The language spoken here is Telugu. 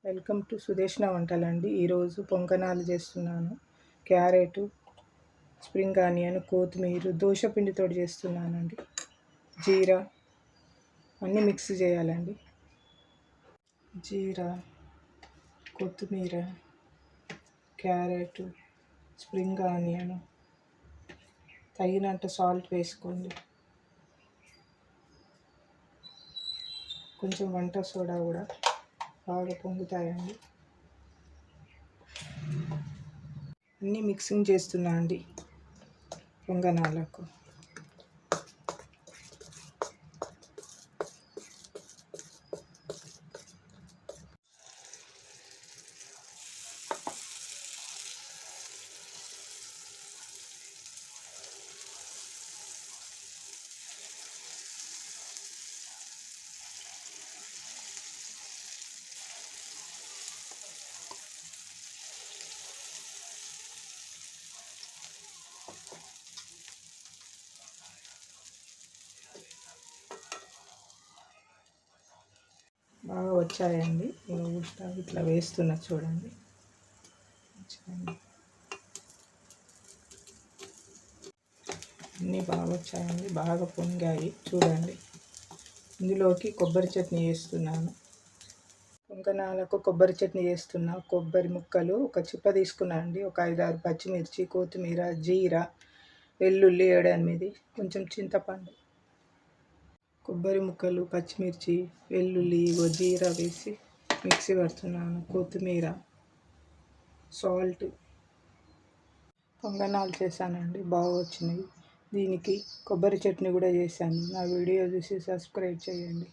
Welcome to Sudeshna వంటలండి. ఈరోజు పొంగనాలు చేస్తున్నాను. క్యారెట్, స్ప్రింగ్ ఆనియన్, కొత్తిమీర, దోశ పిండితో చేస్తున్నానండి. జీరా అన్నీ మిక్స్ చేయాలండి. జీరా, కొత్తిమీర, క్యారెట్, స్ప్రింగ్ ఆనియన్, తగినంత సాల్ట్ వేసుకోండి. కొంచెం వంట సోడా కూడా బాగా పొంగుతాయండి. అన్నీ మిక్సింగ్ చేస్తున్నా అండి పొంగనాలకు. బాగా వచ్చాయండి. ఇట్లా వేస్తున్నా చూడండి. అన్నీ బాగా వచ్చాయండి, బాగా పొంగాయి చూడండి. ఇందులోకి కొబ్బరి చట్నీ వేస్తున్నాను. పొంగనాలకు కొబ్బరి చట్నీ చేస్తున్నా. కొబ్బరి ముక్కలు ఒక చిప్ప తీసుకున్నా అండి. ఒక 5-6 పచ్చిమిర్చి, కొత్తిమీర, జీరా, వెల్లుల్లి 7-8, కొంచెం చింతపండు, కొబ్బరి ముక్కలు, పచ్చిమిర్చి, వెల్లుల్లి, జీరా వేసి మిక్సీ పడుతున్నాను. కొత్తిమీర, సాల్ట్. పొంగనాలు చేశానండి, బాగా వచ్చినాయి. దీనికి కొబ్బరి చట్నీ కూడా చేశాను. నా వీడియో చూసి సబ్స్క్రైబ్ చేయండి.